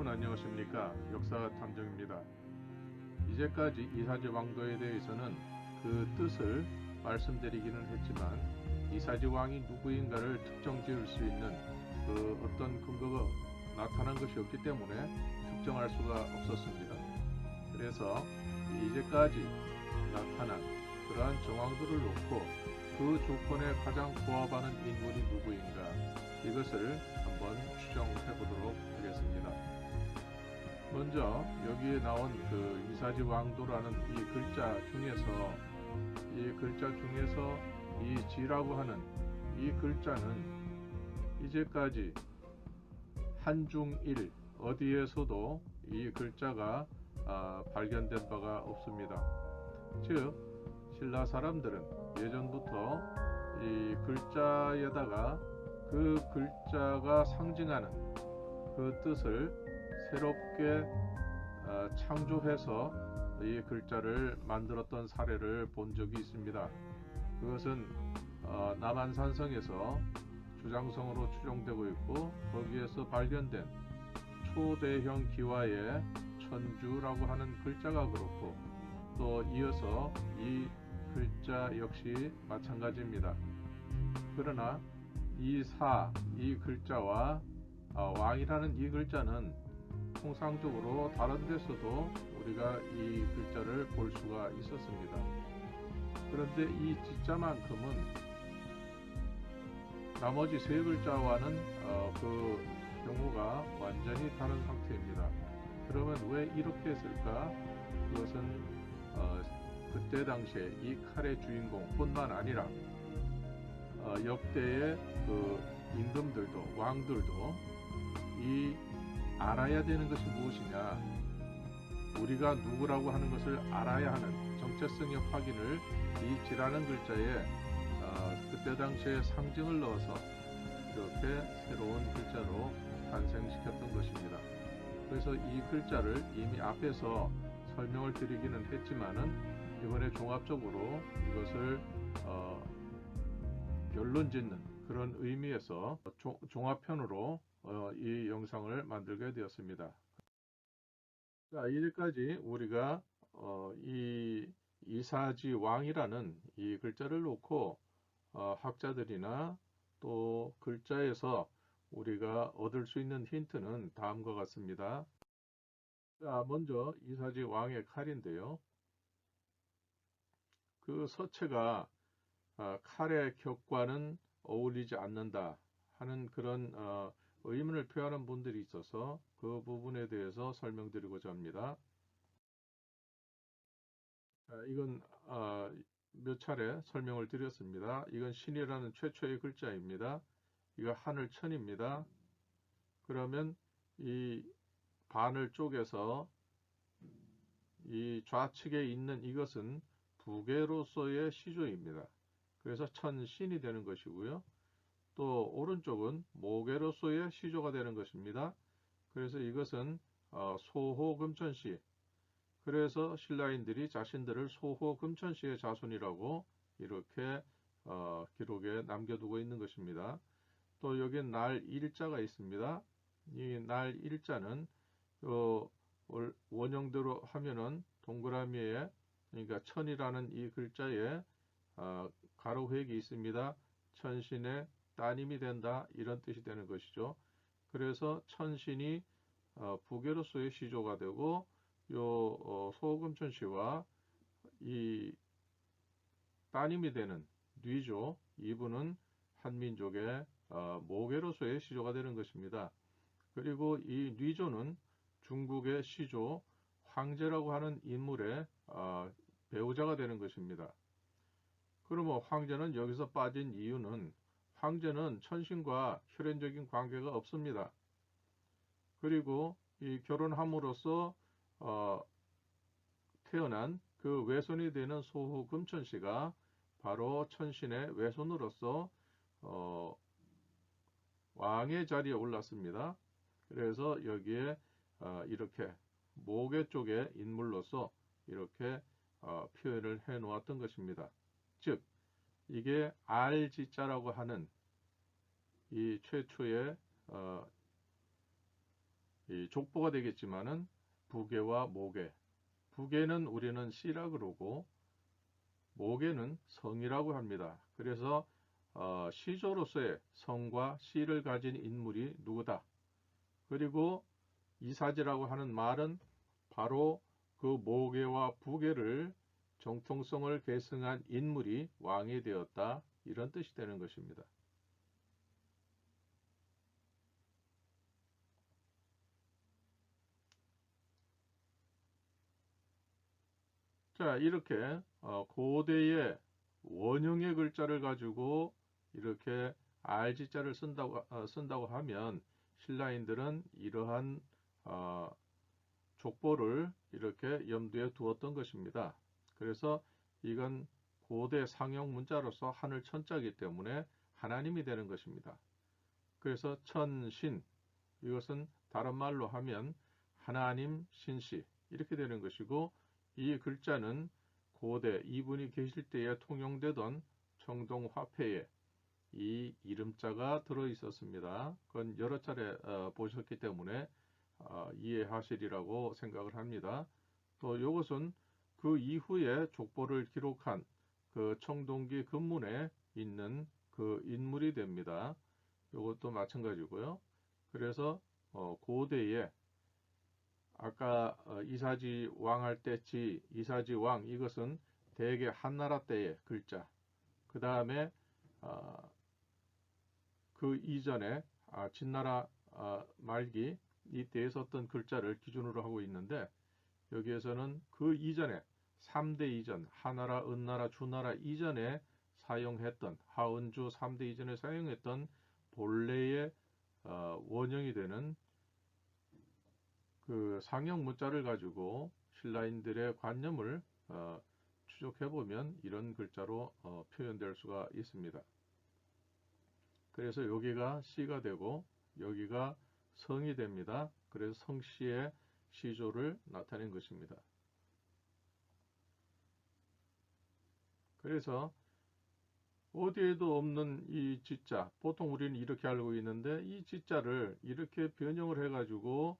안녕하십니까. 역사탐정입니다. 이제까지 이사지 왕도에 대해서는 그 뜻을 말씀드리기는 했지만 이사지 왕이 누구인가를 특정 지을 수 있는 그 어떤 근거가 나타난 것이 없기 때문에 특정할 수가 없었습니다. 그래서 이제까지 나타난 그러한 정황들을 놓고 그 조건에 가장 부합하는 인물이 누구인가, 이것을 한번 추정해 보도록 하겠습니다. 먼저 여기에 나온 그 이사지 왕도라는 이 글자 중에서 이 지라고 하는 이 글자는 이제까지 한중일 어디에서도 이 글자가 발견된 바가 없습니다. 즉 신라 사람들은 예전부터 이 글자에다가 그 글자가 상징하는 그 뜻을 새롭게 창조해서 이 글자를 만들었던 사례를 본 적이 있습니다. 그것은 남한산성에서 주장성으로 추정되고 있고, 거기에서 발견된 초대형 기와의 천주라고 하는 글자가 그렇고, 또 이어서 이 글자 역시 마찬가지입니다. 그러나 이 글자와 왕이라는 이 글자는 통상적으로 다른 데서도 우리가 이 글자를 볼 수가 있었습니다. 그런데 이 지자만큼은 나머지 세 글자와는 그 경우가 완전히 다른 상태입니다. 그러면 왜 이렇게 했을까? 그것은 그때 당시에 이 칼의 주인공뿐만 아니라 역대의 그 임금들도, 왕들도 이 알아야 되는 것이 무엇이냐, 우리가 누구라고 하는 것을 알아야 하는 정체성의 확인을 이 지라는 글자에 그때 당시에 상징을 넣어서 이렇게 새로운 글자로 탄생시켰던 것입니다. 그래서 이 글자를 이미 앞에서 설명을 드리기는 했지만은 이번에 종합적으로 이것을 결론 짓는 그런 의미에서 종합편으로 이 영상을 만들게 되었습니다. 자, 이제까지 우리가 이 이사지 왕이라는 이 글자를 놓고 학자들이나 또 글자에서 우리가 얻을 수 있는 힌트는 다음과 같습니다. 자, 먼저 이사지 왕의 칼인데요. 그 서체가 칼의 격과는 어울리지 않는다 하는 그런 의문을 표하는 분들이 있어서 그 부분에 대해서 설명드리고자 합니다. 이건 몇 차례 설명을 드렸습니다. 이건 신이라는 최초의 글자입니다. 이거 하늘천입니다. 그러면 이 반을 쪼개서 이 좌측에 있는 이것은 부계로서의 시조입니다. 그래서 천신이 되는 것이고요. 또 오른쪽은 모계로서의 시조가 되는 것입니다. 그래서 이것은 소호금천시, 그래서 신라인들이 자신들을 소호금천시의 자손이라고 이렇게 기록에 남겨두고 있는 것입니다. 또 여기 날 일자가 있습니다. 이 날 일자는 원형대로 하면은 동그라미에, 그러니까 천이라는 이 글자에 가로획이 있습니다. 천신의 따님이 된다, 이런 뜻이 되는 것이죠. 그래서 천신이 부계로서의 시조가 되고, 요 소금천씨와 이 따님이 되는 뉘조, 이분은 한민족의 모계로서의 시조가 되는 것입니다. 그리고 이 뉘조는 중국의 시조 황제라고 하는 인물의 배우자가 되는 것입니다. 그러면 황제는 여기서 빠진 이유는, 황제는 천신과 혈연적인 관계가 없습니다. 그리고 이 결혼함으로써 태어난 그 외손이 되는 소호금천씨가 바로 천신의 외손으로서 왕의 자리에 올랐습니다. 그래서 여기에 이렇게 모계 쪽의 인물로서 이렇게 표현을 해 놓았던 것입니다. 즉 이게 알지자라고 하는 이 최초의 이 족보가 되겠지만은 부계와 모계, 부계는 우리는 씨라 그러고 모계는 성이라고 합니다. 그래서 시조로서의 성과 씨를 가진 인물이 누구다. 그리고 이사지라고 하는 말은 바로 그 모계와 부계를 정통성을 계승한 인물이 왕이 되었다. 이런 뜻이 되는 것입니다. 자, 이렇게 고대의 원형의 글자를 가지고 이렇게 RG자를 쓴다고 하면 신라인들은 이러한 족보를 이렇게 염두에 두었던 것입니다. 그래서 이건 고대 상형 문자로서 하늘 천자이기 때문에 하나님이 되는 것입니다. 그래서 천신, 이것은 다른 말로 하면 하나님 신씨 이렇게 되는 것이고, 이 글자는 고대 이분이 계실 때에 통용되던 청동 화폐에 이 이름자가 들어 있었습니다. 그건 여러 차례 보셨기 때문에 이해하시리라고 생각을 합니다. 또 이것은 그 이후에 족보를 기록한 그 청동기 금문에 있는 그 인물이 됩니다. 이것도 마찬가지고요. 그래서 고대에 아까 이사지 왕 할 때 지, 이사지 왕, 이것은 대개 한나라 때의 글자. 그 다음에 그 이전에 진나라 말기 이때에 썼던 글자를 기준으로 하고 있는데, 여기에서는 그 이전에 3대 이전, 하나라, 은나라, 주나라 이전에 사용했던, 하은주 3대 이전에 사용했던 본래의 원형이 되는 그 상형 문자를 가지고 신라인들의 관념을 추적해보면 이런 글자로 표현될 수가 있습니다. 그래서 여기가 시가 되고 여기가 성이 됩니다. 그래서 성씨의 시조를 나타낸 것입니다. 그래서 어디에도 없는 이 지자, 보통 우리는 이렇게 알고 있는데 이 지자를 이렇게 변형을 해가지고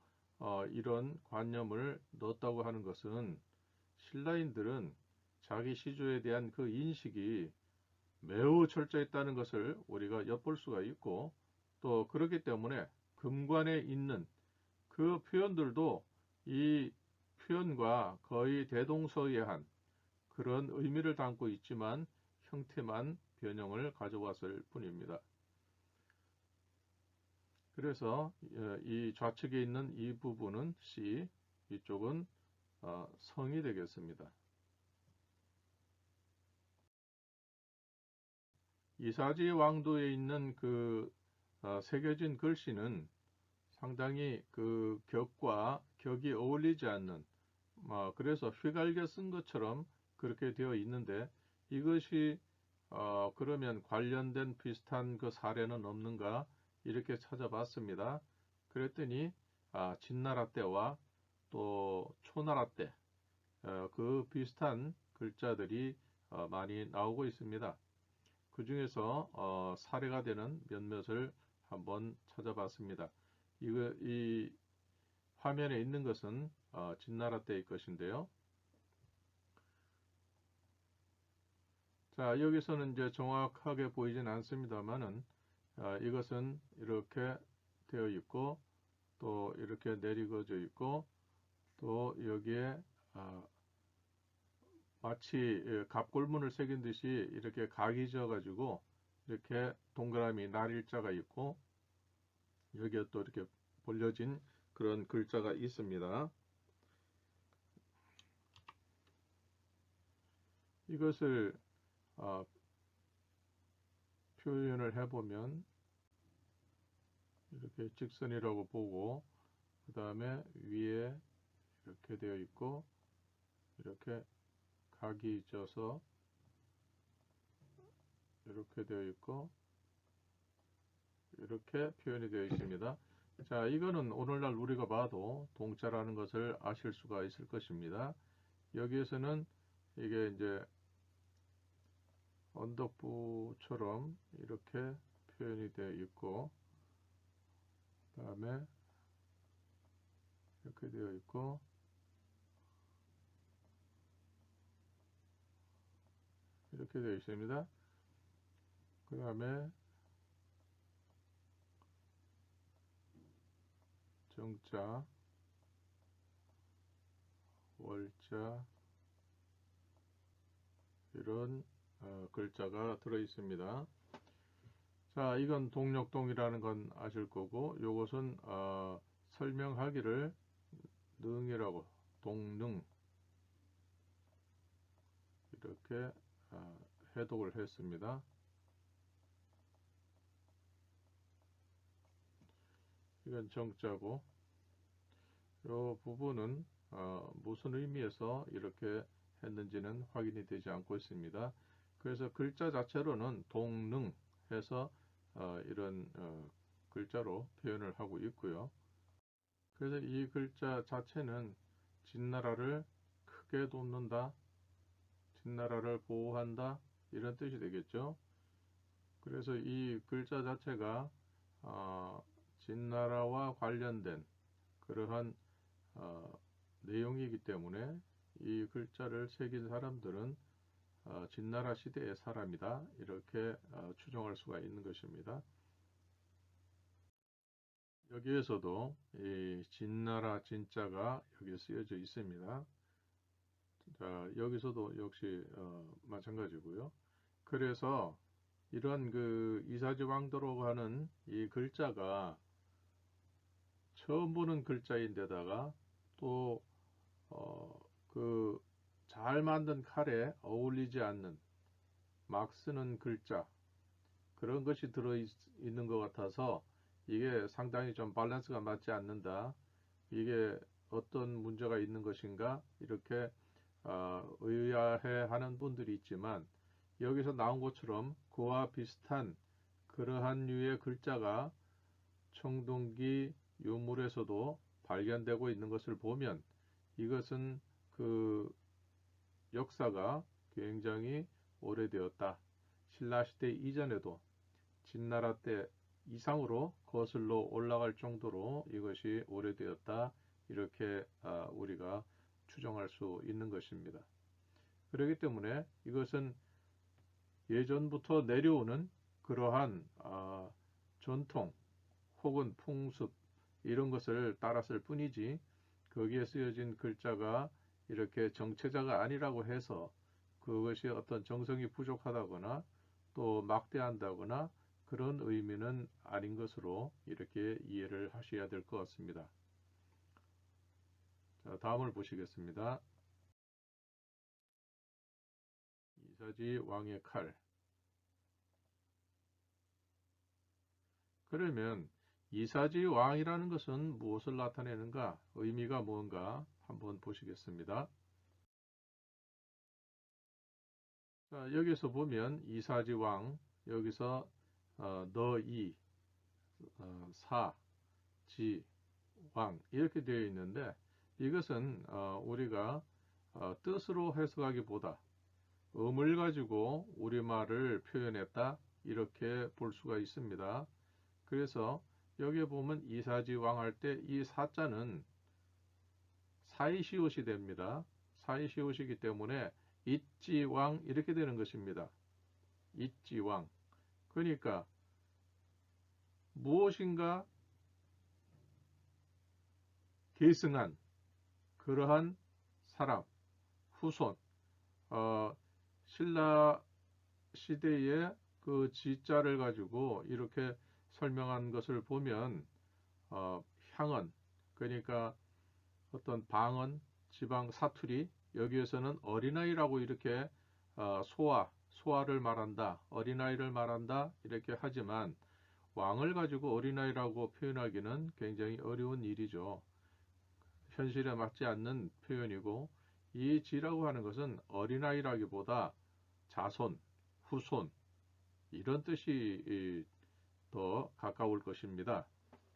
이런 관념을 넣었다고 하는 것은 신라인들은 자기 시조에 대한 그 인식이 매우 철저했다는 것을 우리가 엿볼 수가 있고, 또 그렇기 때문에 금관에 있는 그 표현들도 이 표현과 거의 대동소이한 그런 의미를 담고 있지만 형태만 변형을 가져왔을 뿐입니다. 그래서 이 좌측에 있는 이 부분은 시, 이쪽은 성이 되겠습니다. 이사지 왕도에 있는 그 새겨진 글씨는 상당히 그 격과 격이 어울리지 않는, 그래서 휘갈겨 쓴 것처럼 그렇게 되어 있는데, 이것이 그러면 관련된 비슷한 그 사례는 없는가 이렇게 찾아봤습니다. 그랬더니 진나라 때와 또 초나라 때 그 비슷한 글자들이 많이 나오고 있습니다. 그 중에서 사례가 되는 몇몇을 한번 찾아봤습니다. 이 화면에 있는 것은 진나라 때의 것인데요. 자, 여기서는 이제 정확하게 보이진 않습니다만은 이것은 이렇게 되어 있고, 또 이렇게 내리거져 있고, 또 여기에 마치 갑골문을 새긴 듯이 이렇게 각이 져 가지고 이렇게 동그라미 날일자가 있고, 여기에 또 이렇게 벌려진 그런 글자가 있습니다. 이것을 표현을 해보면 이렇게 직선이라고 보고, 그 다음에 위에 이렇게 되어 있고, 이렇게 각이 져서 이렇게 되어 있고, 이렇게 표현이 되어 있습니다. 자, 이거는 오늘날 우리가 봐도 동자라는 것을 아실 수가 있을 것입니다. 여기에서는 이게 이제 언덕부처럼 이렇게 표현이 되어 있고, 그 다음에 이렇게 되어 있고, 이렇게 되어 있습니다. 그 다음에 정자, 월자, 이런 글자가 들어 있습니다. 자, 이건 동력동이라는 건 아실 거고, 요것은 설명하기를 능이라고, 동능, 이렇게 해독을 했습니다. 이건 정자고, 이 부분은 무슨 의미에서 이렇게 했는지는 확인이 되지 않고 있습니다. 그래서 글자 자체로는 동능 해서 이런 글자로 표현을 하고 있고요. 그래서 이 글자 자체는 진나라를 크게 돕는다, 진나라를 보호한다, 이런 뜻이 되겠죠. 그래서 이 글자 자체가 진나라와 관련된 그러한 내용이기 때문에 이 글자를 새긴 사람들은 진나라 시대의 사람이다, 이렇게 추정할 수가 있는 것입니다. 여기에서도 이 진나라 진자가 여기 쓰여져 있습니다. 자, 여기서도 역시 마찬가지고요. 그래서 이런 그 이사지왕도라고 하는 이 글자가 처음 보는 글자인데다가 또 그 잘 만든 칼에 어울리지 않는 막 쓰는 글자, 그런 것이 들어 있는 것 같아서 이게 상당히 좀 밸런스가 맞지 않는다, 이게 어떤 문제가 있는 것인가, 이렇게 의아해하는 분들이 있지만, 여기서 나온 것처럼 그와 비슷한 그러한 류의 글자가 청동기 유물에서도 발견되고 있는 것을 보면 이것은 그 역사가 굉장히 오래되었다, 신라시대 이전에도 진나라 때 이상으로 거슬러 올라갈 정도로 이것이 오래되었다, 이렇게 우리가 추정할 수 있는 것입니다. 그렇기 때문에 이것은 예전부터 내려오는 그러한 전통 혹은 풍습, 이런 것을 따랐을 뿐이지, 거기에 쓰여진 글자가 이렇게 정체자가 아니라고 해서 그것이 어떤 정성이 부족하다거나 또 막대한다거나 그런 의미는 아닌 것으로 이렇게 이해를 하셔야 될 것 같습니다. 자, 다음을 보시겠습니다. 이사지 왕의 칼. 그러면 이사지 왕이라는 것은 무엇을 나타내는가, 의미가 뭔가 한번 보시겠습니다. 자, 여기서 보면 이사지 왕, 여기서 너이, 사, 지, 왕, 이렇게 되어 있는데, 이것은 우리가 뜻으로 해석하기보다 음을 가지고 우리말을 표현했다, 이렇게 볼 수가 있습니다. 그래서 여기에 보면 이사지 왕 할 때 이 사자는 사이시옷이 됩니다. 사이시옷이기 때문에 있지왕, 이렇게 되는 것입니다. 있지왕. 그러니까 무엇인가 계승한 그러한 사람, 후손, 신라 시대의 그 지자를 가지고 이렇게 설명한 것을 보면 향언, 그러니까 어떤 방언, 지방, 사투리, 여기에서는 어린아이라고 이렇게 소아를 말한다, 어린아이를 말한다, 이렇게 하지만 왕을 가지고 어린아이라고 표현하기는 굉장히 어려운 일이죠. 현실에 맞지 않는 표현이고, 이 지라고 하는 것은 어린아이라기보다 자손, 후손, 이런 뜻이 더 가까울 것입니다.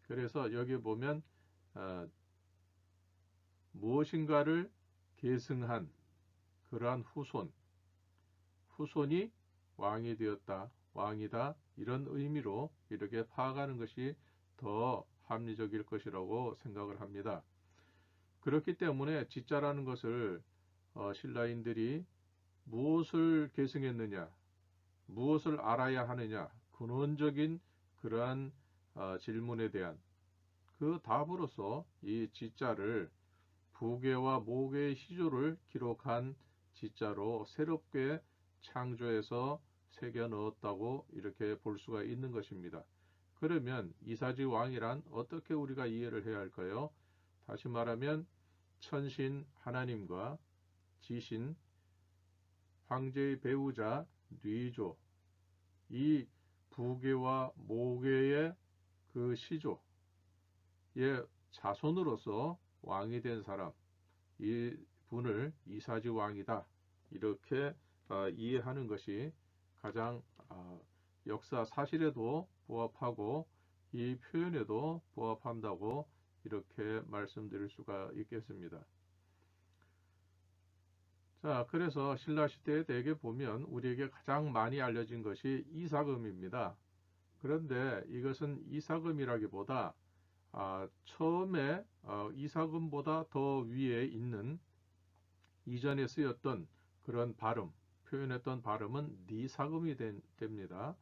그래서 여기 보면 무엇인가를 계승한 그러한 후손이 왕이 되었다, 왕이다, 이런 의미로 이렇게 파악하는 것이 더 합리적일 것이라고 생각을 합니다. 그렇기 때문에 지자라는 것을 신라인들이 무엇을 계승했느냐, 무엇을 알아야 하느냐, 근원적인 그러한 질문에 대한 그 답으로서 이 지자를 부계와 모계의 시조를 기록한 지자로 새롭게 창조해서 새겨 넣었다고 이렇게 볼 수가 있는 것입니다. 그러면 이사지 왕이란 어떻게 우리가 이해를 해야 할까요? 다시 말하면 천신 하나님과 지신 황제의 배우자 뉘조, 이 부계와 모계의 그 시조의 자손으로서 왕이 된 사람, 이 분을 이사지 왕이다 이렇게 이해하는 것이 가장 역사 사실에도 부합하고 이 표현에도 부합한다고 이렇게 말씀드릴 수가 있겠습니다. 자, 그래서 신라시대에 대개 보면 우리에게 가장 많이 알려진 것이 이사금입니다. 그런데 이것은 이사금이라기보다 처음에 이사금보다 더 위에 있는 이전에 쓰였던 그런 발음, 표현했던 발음은 니사금이 됩니다.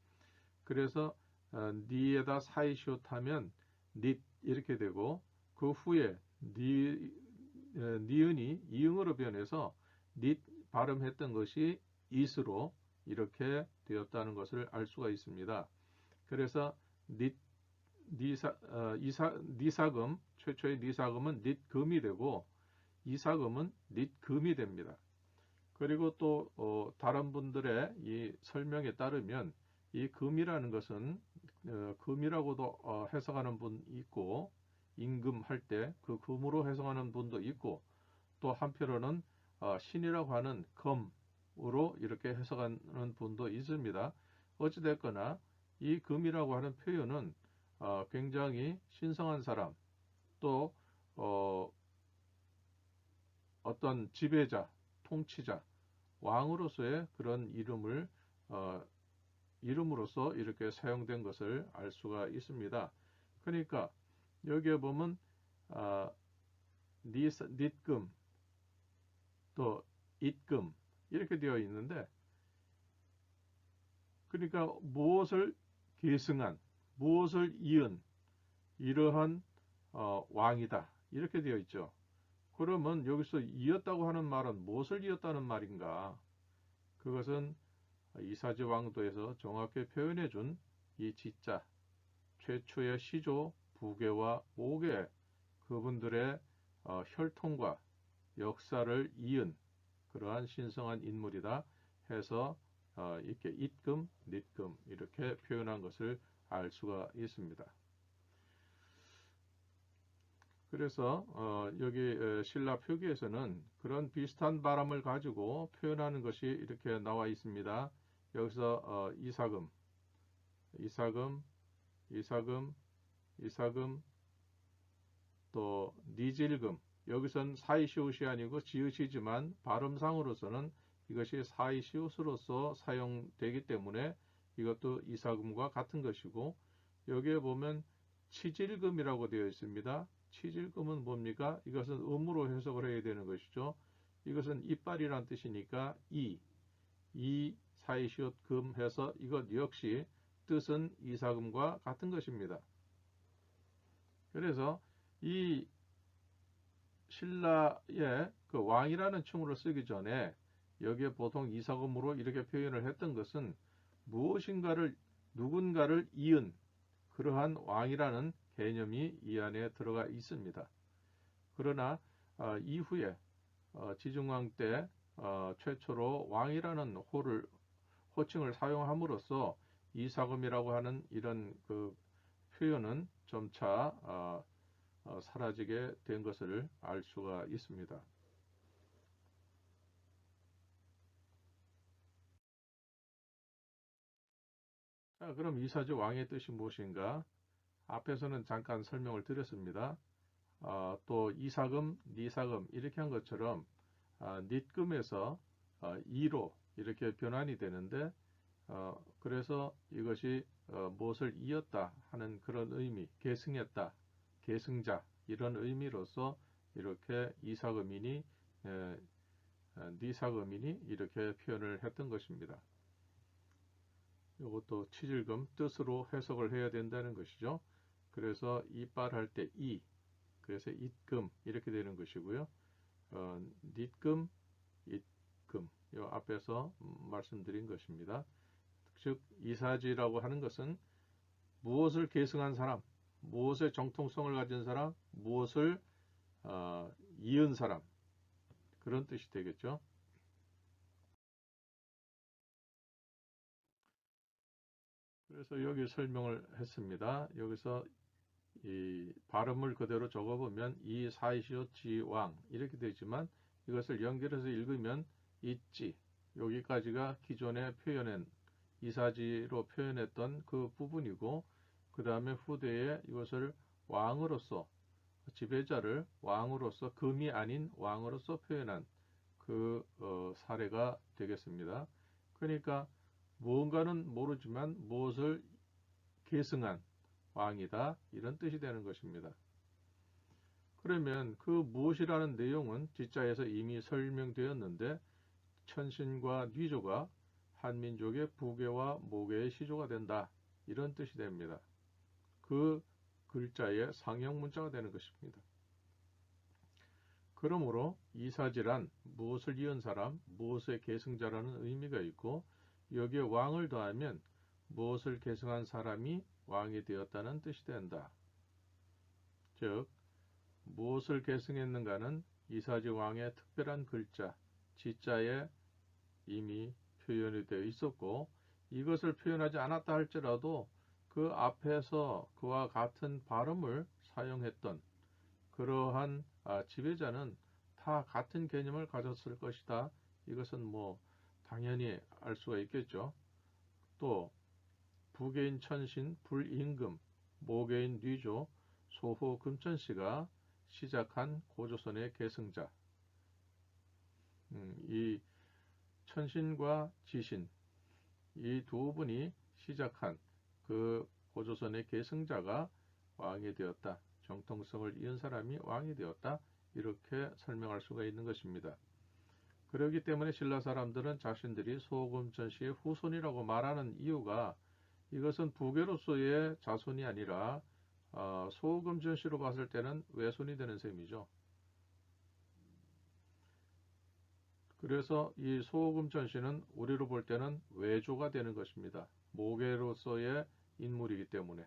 그래서 니에다 사이시옷 하면 닛 이렇게 되고 그 후에 니은이 이응으로 변해서 닛 발음했던 것이 이스로 이렇게 되었다는 것을 알 수가 있습니다. 그래서 니사금, 최초의 니사금은 닛금이 되고 이사금은 닛금이 됩니다. 그리고 또 다른 분들의 이 설명에 따르면 이 금이라는 것은 금이라고도 해석하는 분이 있고 임금할 때 그 금으로 해석하는 분도 있고 또 한편으로는 신이라고 하는 금으로 이렇게 해석하는 분도 있습니다. 어찌됐거나 이 금이라고 하는 표현은 굉장히 신성한 사람 또 어떤 지배자, 통치자, 왕으로서의 그런 이름으로서 이렇게 사용된 것을 알 수가 있습니다. 그러니까 여기에 보면 닛금 또 it금 이렇게 되어 있는데 그러니까 무엇을 계승한 무엇을 이은 이러한 왕이다 이렇게 되어 있죠. 그러면 여기서 이었다고 하는 말은 무엇을 이었다는 말인가? 그것은 이사지 왕도에서 정확히 표현해 준 이 지자 최초의 시조 부계와 모계 그분들의 혈통과 역사를 이은 그러한 신성한 인물이다 해서 이렇게 it금, 닛금 이렇게 표현한 것을 알 수가 있습니다. 그래서 여기 신라 표기에서는 그런 비슷한 발음을 가지고 표현하는 것이 이렇게 나와 있습니다. 여기서 이사금, 이사금, 이사금, 이사금, 또 니질금. 여기선 사이시옷이 아니고 지읒이지만 발음상으로서는 이것이 사이시옷으로서 사용되기 때문에 이것도 이사금과 같은 것이고 여기에 보면 치질금이라고 되어 있습니다. 치질금은 뭡니까? 이것은 음으로 해석을 해야 되는 것이죠. 이것은 이빨이란 뜻이니까 이 사이시옷 금 해서 이것 역시 뜻은 이사금과 같은 것입니다. 그래서 이 신라의 그 왕이라는 칭호를 쓰기 전에 여기에 보통 이사금으로 이렇게 표현을 했던 것은 무엇인가를 누군가를 이은 그러한 왕이라는 개념이 이 안에 들어가 있습니다. 그러나 이후에 지중왕 때 최초로 왕이라는 호칭을 사용함으로써 이사금이라고 하는 이런 그 표현은 점차 사라지게 된 것을 알 수가 있습니다. 자, 그럼 이사지 왕의 뜻이 무엇인가? 앞에서는 잠깐 설명을 드렸습니다. 또 이사금, 니사금 이렇게 한 것처럼 닛금에서 이로 이렇게 변환이 되는데 그래서 이것이 무엇을 이었다 하는 그런 의미, 계승했다, 계승자 이런 의미로서 이렇게 이삭음이니 니삭음이니 이렇게 표현을 했던 것입니다. 이것도 치질금 뜻으로 해석을 해야 된다는 것이죠. 그래서 이빨 할 때 이, 그래서 it금 이렇게 되는 것이고요. 닛금, it금 이 앞에서 말씀드린 것입니다. 즉 이사지라고 하는 것은 무엇을 계승한 사람, 무엇의 정통성을 가진 사람, 무엇을 이은 사람, 그런 뜻이 되겠죠. 그래서 여기 설명을 했습니다. 여기서 이 발음을 그대로 적어보면 이사이시오지왕 이렇게 되지만 이것을 연결해서 읽으면 있지, 여기까지가 기존에 표현한 이사지로 표현했던 그 부분이고, 그 다음에 후대에 이것을 왕으로서, 지배자를 왕으로서, 금이 아닌 왕으로서 표현한 그 사례가 되겠습니다. 그러니까 무언가는 모르지만 무엇을 계승한 왕이다, 이런 뜻이 되는 것입니다. 그러면 그 무엇이라는 내용은 지자에서 이미 설명되었는데, 천신과 뉘조가 한민족의 부계와 모계의 시조가 된다, 이런 뜻이 됩니다. 그 글자의 상형 문자가 되는 것입니다. 그러므로 이사지란 무엇을 이은 사람, 무엇의 계승자라는 의미가 있고, 여기에 왕을 더하면 무엇을 계승한 사람이 왕이 되었다는 뜻이 된다. 즉 무엇을 계승했는가는 이사지 왕의 특별한 글자, 지자에 이미 표현이 되어 있었고, 이것을 표현하지 않았다 할지라도 그 앞에서 그와 같은 발음을 사용했던 그러한 지배자는 다 같은 개념을 가졌을 것이다. 이것은 뭐 당연히 알 수가 있겠죠. 또 부계인 천신, 불임금, 모계인 뉘조, 소호 금천씨가 시작한 고조선의 계승자. 이 천신과 지신, 이 두 분이 시작한 그 고조선의 계승자가 왕이 되었다. 정통성을 이은 사람이 왕이 되었다. 이렇게 설명할 수가 있는 것입니다. 그렇기 때문에 신라 사람들은 자신들이 소금천씨의 후손이라고 말하는 이유가, 이것은 부계로서의 자손이 아니라 소금천씨로 봤을 때는 외손이 되는 셈이죠. 그래서 이 소금천씨는 우리로 볼 때는 외조가 되는 것입니다. 모계로서의 인물이기 때문에.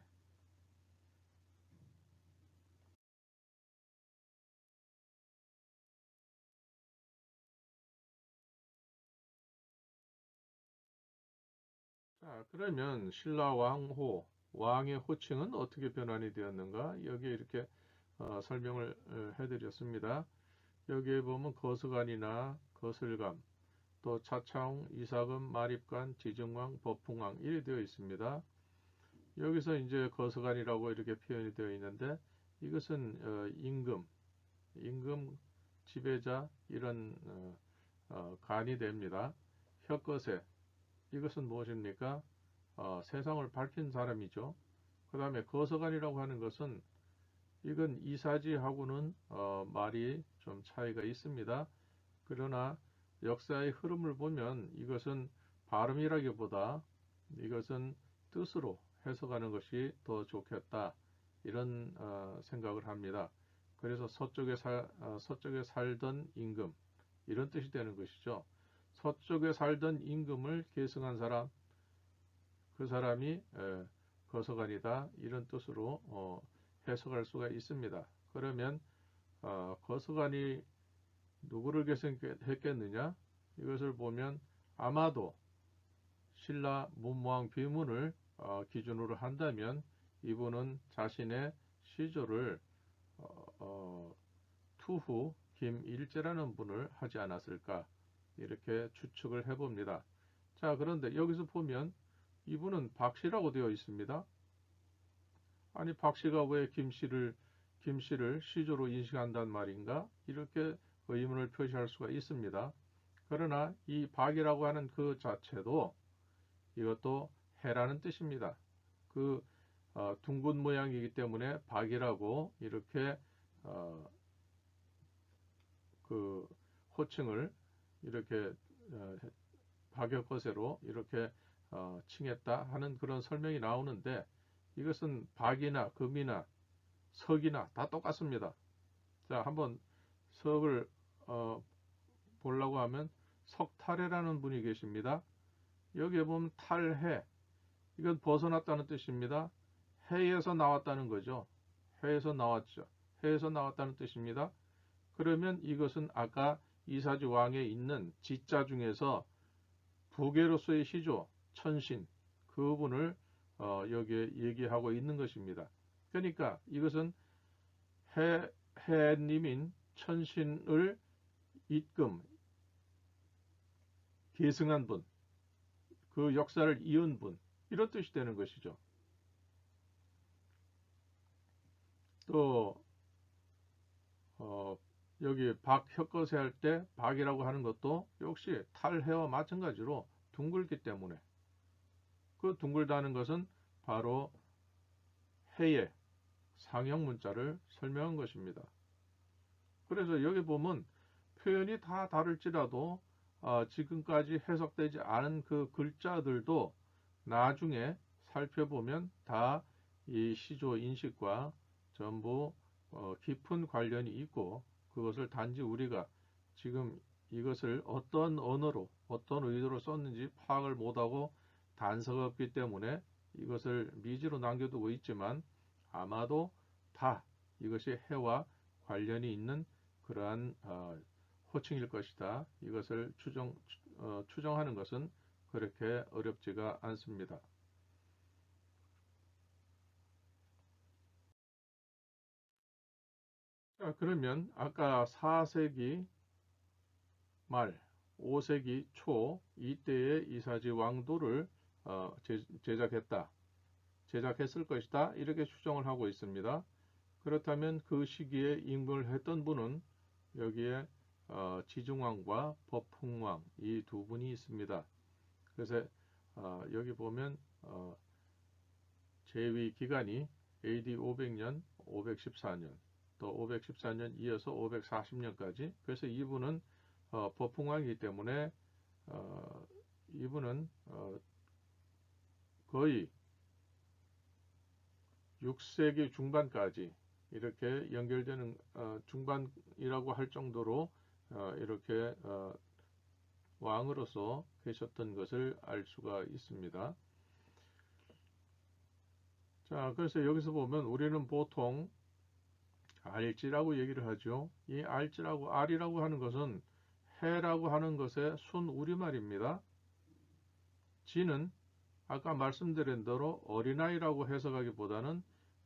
자, 그러면 신라 왕호, 왕의 호칭은 어떻게 변환이 되었는가? 여기에 이렇게 설명을 해드렸습니다. 여기에 보면 거스간이나 거슬감, 또 차차웅, 이사금, 마립관, 지증왕, 법풍왕 이렇게 되어 있습니다. 여기서 이제 거스간이라고 이렇게 표현이 되어 있는데, 이것은 임금 지배자 이런 간이 됩니다. 혀거세, 이것은 무엇입니까? 세상을 밝힌 사람이죠. 그 다음에 거서관이라고 하는 것은, 이건 이사지하고는 말이 좀 차이가 있습니다. 그러나 역사의 흐름을 보면 이것은 발음이라기보다 이것은 뜻으로 해석하는 것이 더 좋겠다, 이런 생각을 합니다. 그래서 서쪽에 살던 임금, 이런 뜻이 되는 것이죠. 서쪽에 살던 임금을 계승한 사람, 그 사람이 거서관이다, 이런 뜻으로 해석할 수가 있습니다. 그러면 거서관이 누구를 계승했겠느냐? 이것을 보면 아마도 신라 문무왕 비문을 기준으로 한다면 이분은 자신의 시조를 투후 김일제라는 분을 하지 않았을까, 이렇게 추측을 해봅니다. 자, 그런데 여기서 보면 이분은 박씨라고 되어 있습니다. 아니, 박씨가 왜 김씨를 시조로 인식한단 말인가? 이렇게 의문을 표시할 수가 있습니다. 그러나 이 박이라고 하는 그 자체도 이것도 해라는 뜻입니다. 그 둥근 모양이기 때문에 박이라고 이렇게 그 호칭을 이렇게 박역거세로 이렇게 칭했다 하는 그런 설명이 나오는데, 이것은 박이나 금이나 석이나 다 똑같습니다. 자, 한번 석을 보려고 하면 석탈해라는 분이 계십니다. 여기에 보면 탈해, 이건 벗어났다는 뜻입니다. 해에서 나왔다는 거죠. 해에서 나왔죠. 해에서 나왔다는 뜻입니다. 그러면 이것은 아까 이사지 왕에 있는 지자 중에서 부계로서의 시조, 천신, 그분을 여기에 얘기하고 있는 것입니다. 그러니까 이것은 해님인 천신을 입금, 계승한 분, 그 역사를 이은 분, 이런 뜻이 되는 것이죠. 또 여기 박혁거세 할 때 박이라고 하는 것도 역시 탈해와 마찬가지로 둥글기 때문에, 그 둥글다는 것은 바로 해의 상형 문자를 설명한 것입니다. 그래서 여기 보면 표현이 다 다를지라도 지금까지 해석되지 않은 그 글자들도 나중에 살펴보면 다 이 시조 인식과 전부 깊은 관련이 있고, 그것을 단지 우리가 지금 이것을 어떤 언어로 어떤 의도로 썼는지 파악을 못하고 단서가 없기 때문에 이것을 미지로 남겨두고 있지만, 아마도 다 이것이 해와 관련이 있는 그러한 호칭일 것이다. 이것을 추정하는 것은 그렇게 어렵지가 않습니다. 자, 그러면 아까 4세기 말, 5세기 초 이때에 이사지 왕도를 제작했을 것이다, 이렇게 추정을 하고 있습니다. 그렇다면 그 시기에 임금을 했던 분은 여기에 지중왕과 법흥왕, 이 두 분이 있습니다. 그래서 여기 보면 재위 기간이 AD 500년, 514년, 또 514년 이어서 540년까지. 그래서 이분은 법흥왕이기 때문에 이분은 거의 6세기 중반까지 이렇게 연결되는 중반이라고 할 정도로 이렇게 왕으로서 계셨던 것을 알 수가 있습니다. 자, 그래서 여기서 보면 우리는 보통 알지라고 얘기를 하죠. 이 알이라고 하는 것은 해라고 하는 것의 순 우리말입니다. 지는 아까 말씀드린 대로 어린아이라고 해석하기보다는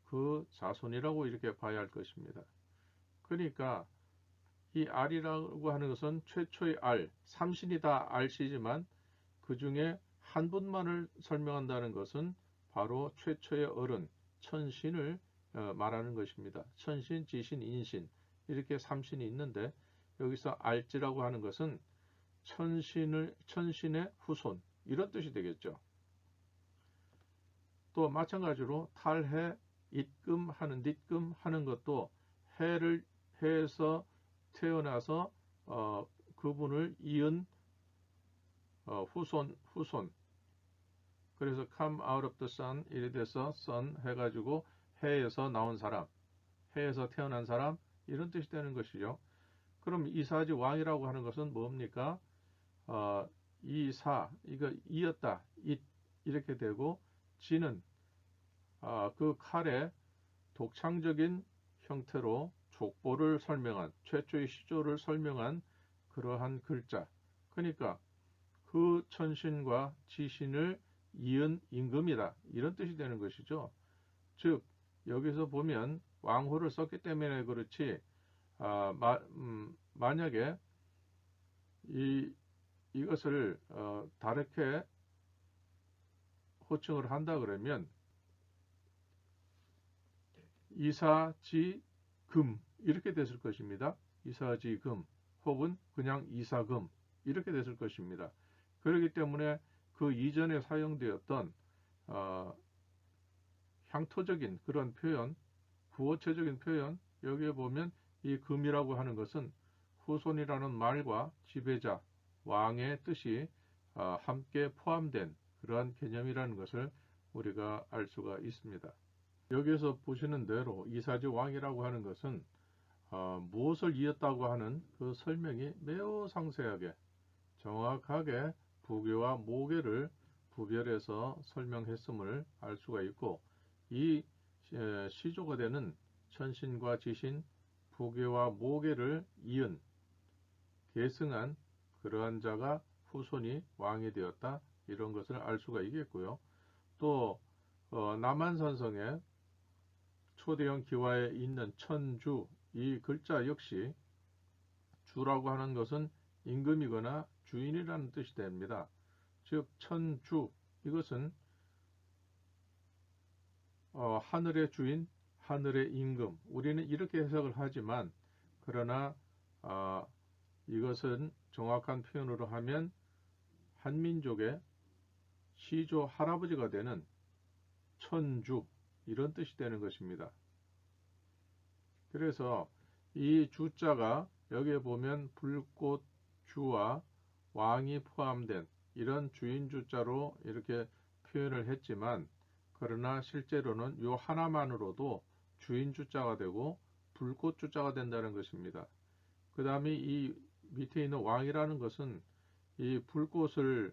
그 자손이라고 이렇게 봐야 할 것입니다. 그러니까 이 알이라고 하는 것은 최초의 알, 삼신이 다 알씨지만 그 중에 한 분만을 설명한다는 것은 바로 최초의 어른, 천신을 말하는 것입니다. 천신, 지신, 인신, 이렇게 삼신이 있는데, 여기서 알지라고 하는 것은 천신의 후손, 이런 뜻이 되겠죠. 또 마찬가지로 탈해, 입금하는, 닛금하는 것도 해에서 태어나서 그분을 이은 후손. 그래서 come out of the sun, 이래 돼서 sun 해가지고 해에서 나온 사람, 해에서 태어난 사람, 이런 뜻이 되는 것이죠. 그럼 이사지 왕이라고 하는 것은 뭡니까? 이거 이었다, 이렇게 되고, 지는 그 칼의 독창적인 형태로 족보를 설명한, 최초의 시조를 설명한 그러한 글자. 그러니까 그 천신과 지신을 이은 임금이다, 이런 뜻이 되는 것이죠. 즉 여기서 보면 왕호를 썼기 때문에 그렇지, 만약에 이것을 다르게 호칭을 한다 그러면 이사지금 이렇게 됐을 것입니다. 이사지금 혹은 그냥 이사금 이렇게 됐을 것입니다. 그렇기 때문에 그 이전에 사용되었던 향토적인 그런 표현, 구어체적인 표현, 여기에 보면 이 금이라고 하는 것은 후손이라는 말과 지배자, 왕의 뜻이 함께 포함된 그러한 개념이라는 것을 우리가 알 수가 있습니다. 여기에서 보시는 대로 이사지 왕이라고 하는 것은 무엇을 이었다고 하는 그 설명이 매우 상세하게 정확하게 부계와 모계를 구별해서 설명했음을 알 수가 있고, 이 시조가 되는 천신과 지신, 부계와 모계를 이은 계승한 그러한 자가 후손이 왕이 되었다, 이런 것을 알 수가 있겠고요. 또 남한산성에 초대형 기와에 있는 천주, 이 글자 역시 주라고 하는 것은 임금이거나 주인이라는 뜻이 됩니다. 즉 천주, 이것은 하늘의 주인, 하늘의 임금, 우리는 이렇게 해석을 하지만, 그러나 이것은 정확한 표현으로 하면 한민족의 시조 할아버지가 되는 천주, 이런 뜻이 되는 것입니다. 그래서 이 주자가 여기에 보면 불꽃주와 왕이 포함된 이런 주인 주자로 이렇게 표현을 했지만, 그러나 실제로는 요 하나만으로도 주인 주자가 되고 불꽃 주자가 된다는 것입니다. 그 다음에 이 밑에 있는 왕이라는 것은 이 불꽃을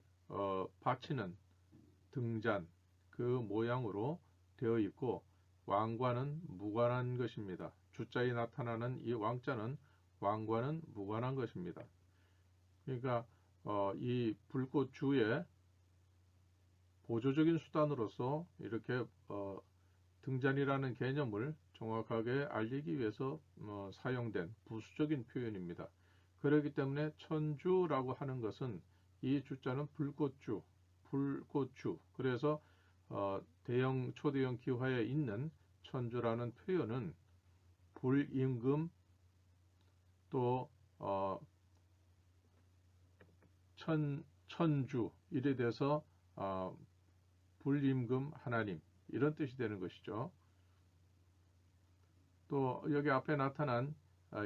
바치는 등잔, 그 모양으로 되어 있고, 왕과는 무관한 것입니다. 주자에 나타나는 이 왕자는 왕과는 무관한 것입니다. 그러니까 이 불꽃주의 보조적인 수단으로서 이렇게 등잔이라는 개념을 정확하게 알리기 위해서 사용된 부수적인 표현입니다. 그렇기 때문에 천주라고 하는 것은 이 주자는 불꽃주, 그래서 대형, 초대형 기화에 있는 천주라는 표현은 불임금, 또 천주, 이래 돼서 불임금 하나님, 이런 뜻이 되는 것이죠. 또 여기 앞에 나타난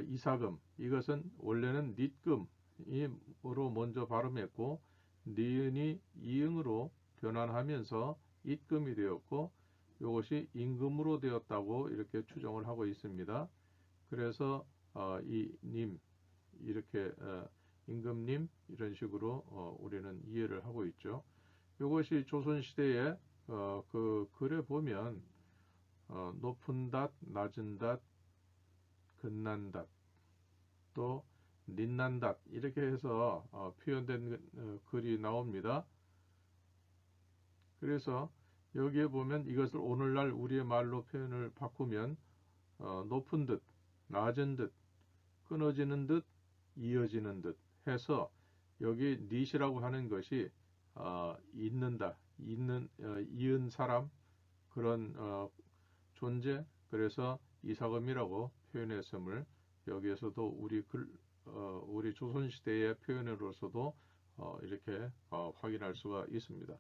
이사금, 이것은 원래는 닛금으로 먼저 발음했고 니은이 이응으로 변환하면서 it금이 되었고, 이것이 임금으로 되었다고 이렇게 추정을 하고 있습니다. 그래서 이 님, 이렇게 임금님, 이런 식으로 우리는 이해를 하고 있죠. 이것이 조선시대에 그 글에 보면 높은 닷, 낮은 닷, 끝난 닷, 또 닛난 닷, 이렇게 해서 표현된 글이 나옵니다. 그래서 여기에 보면 이것을 오늘날 우리의 말로 표현을 바꾸면 높은 듯, 낮은 듯, 끊어지는 듯, 이어지는 듯 해서, 여기 닛이라고 하는 것이 있는다, 이은 사람, 그런 존재, 그래서 이사금이라고 표현했음을 여기에서도 우리 조선시대의 표현으로서도 이렇게 확인할 수가 있습니다.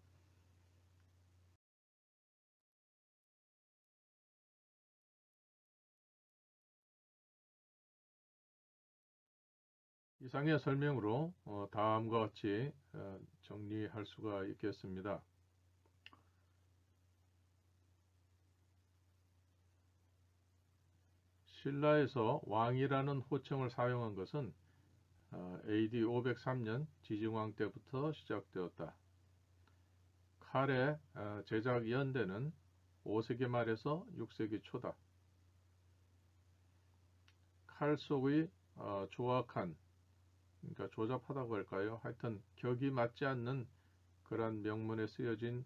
이상의 설명으로 다음과 같이 정리할 수가 있겠습니다. 신라에서 왕이라는 호칭을 사용한 것은 AD 503년 지증왕 때부터 시작되었다. 칼의 제작 연대는 5세기 말에서 6세기 초다. 칼 속의 조악한, 그러니까 조잡하다고 할까요? 하여튼 격이 맞지 않는 그러한 명문으로 쓰여진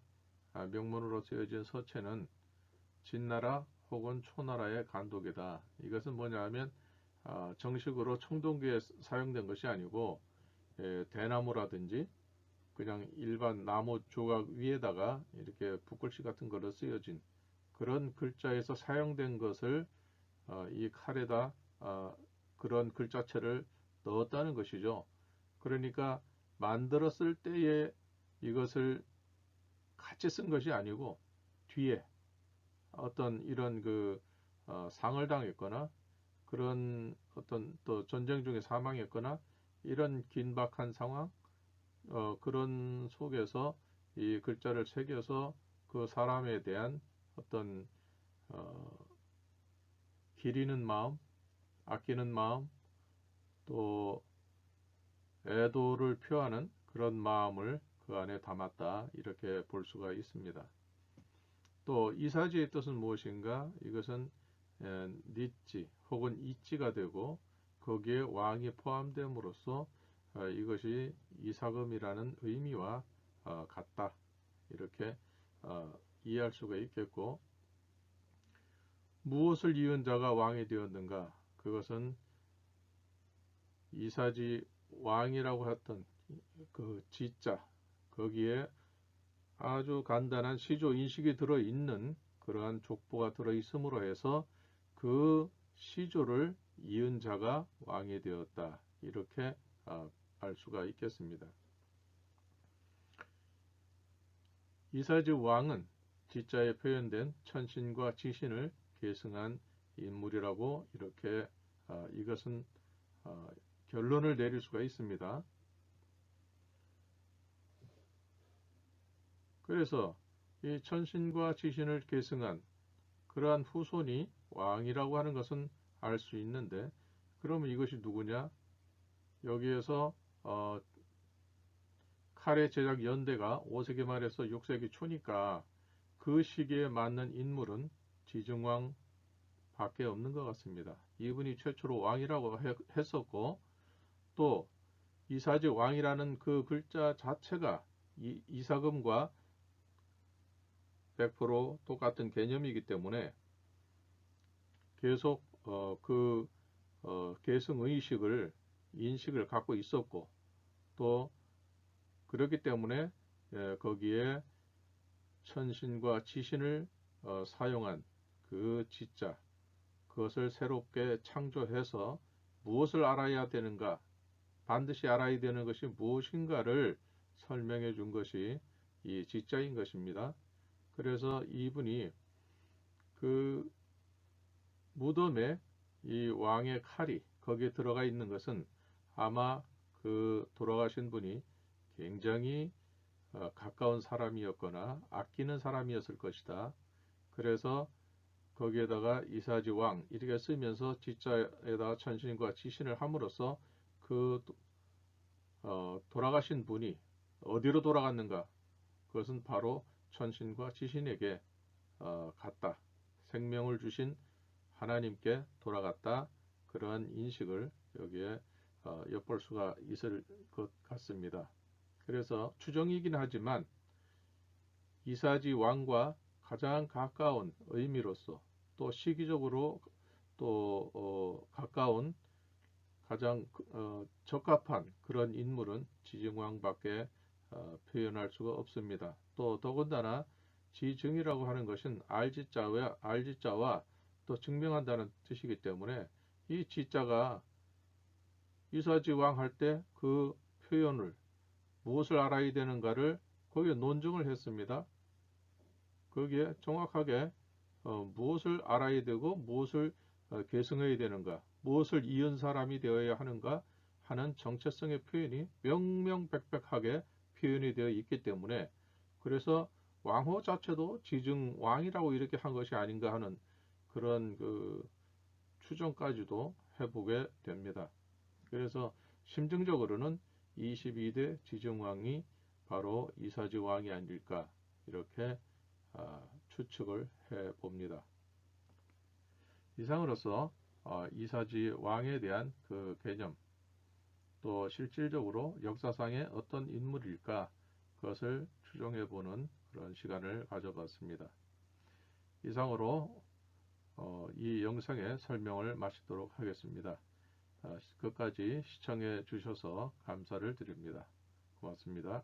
서체는 진나라 혹은 초나라의 간독이다. 이것은 뭐냐 하면 정식으로 청동기에 사용된 것이 아니고 대나무라든지 그냥 일반 나무 조각 위에다가 이렇게 붓글씨 같은 거로 쓰여진 그런 글자에서 사용된 것을 이 칼에다 그런 글자체를 넣었다는 것이죠. 그러니까 만들었을 때에 이것을 같이 쓴 것이 아니고 뒤에 어떤 이런 상을 당했거나 그런 어떤 또 전쟁 중에 사망했거나 이런 긴박한 상황, 그런 속에서 이 글자를 새겨서 그 사람에 대한 어떤 어, 기리는 마음, 아끼는 마음, 또 애도를 표하는 그런 마음을 그 안에 담았다, 이렇게 볼 수가 있습니다. 또 이사지의 뜻은 무엇인가? 이것은 니지 혹은 이지가 되고 거기에 왕이 포함됨으로써 이것이 이사금이라는 의미와 같다, 이렇게 이해할 수가 있겠고, 무엇을 이은 자가 왕이 되었는가? 그것은 이사지 왕이라고 했던 그 지자, 거기에 아주 간단한 시조 인식이 들어있는 그러한 족보가 들어있음으로 해서 그 시조를 이은 자가 왕이 되었다, 이렇게 알 수가 있겠습니다. 이사지 왕은 지자에 표현된 천신과 지신을 계승한 인물이라고 이렇게 이것은 결론을 내릴 수가 있습니다. 그래서 이 천신과 지신을 계승한 그러한 후손이 왕이라고 하는 것은 알 수 있는데, 그러면 이것이 누구냐? 여기에서 칼의 제작 연대가 5세기 말에서 6세기 초니까 그 시기에 맞는 인물은 지증왕 밖에 없는 것 같습니다. 이분이 최초로 왕이라고 했었고, 또 이사지 왕이라는 그 글자 자체가 이사금과 100% 똑같은 개념이기 때문에 계속 그 계승의식을 인식을 갖고 있었고, 또 그렇기 때문에 거기에 천신과 지신을 사용한 그 지자, 그것을 새롭게 창조해서 무엇을 알아야 되는가, 반드시 알아야 되는 것이 무엇인가를 설명해 준 것이 이 지자인 것입니다. 그래서 이분이 그 무덤에 이 왕의 칼이 거기에 들어가 있는 것은 아마 그 돌아가신 분이 굉장히 가까운 사람이었거나 아끼는 사람이었을 것이다. 그래서 거기에다가 이사지 왕 이렇게 쓰면서 지자에다가 천신과 지신을 함으로써 그 돌아가신 분이 어디로 돌아갔는가? 그것은 바로 천신과 지신에게 갔다. 생명을 주신 하나님께 돌아갔다. 그러한 인식을 여기에 엿볼 수가 있을 것 같습니다. 그래서 추정이긴 하지만 이사지 왕과 가장 가까운 의미로서 또 시기적으로 또 가까운 가장 적합한 그런 인물은 지증왕밖에 표현할 수가 없습니다. 또 더군다나 지증이라고 하는 것은 알지자와 또 증명한다는 뜻이기 때문에 이 지자가 이사지왕 할 때 그 표현을 무엇을 알아야 되는가를 거기에 논증을 했습니다. 거기에 정확하게 무엇을 알아야 되고 무엇을 계승해야 되는가, 무엇을 이은 사람이 되어야 하는가 하는 정체성의 표현이 명명백백하게 표현이 되어 있기 때문에, 그래서 왕호 자체도 지증왕이라고 이렇게 한 것이 아닌가 하는 그런 그 추정까지도 해보게 됩니다. 그래서 심증적으로는 22대 지증왕이 바로 이사지 왕이 아닐까, 이렇게 추측을 해봅니다. 이상으로서 이사지 왕에 대한 그 개념, 또 실질적으로 역사상의 어떤 인물일까, 그것을 추정해보는 그런 시간을 가져봤습니다. 이상으로 이 영상의 설명을 마치도록 하겠습니다. 끝까지 시청해 주셔서 감사를 드립니다. 고맙습니다.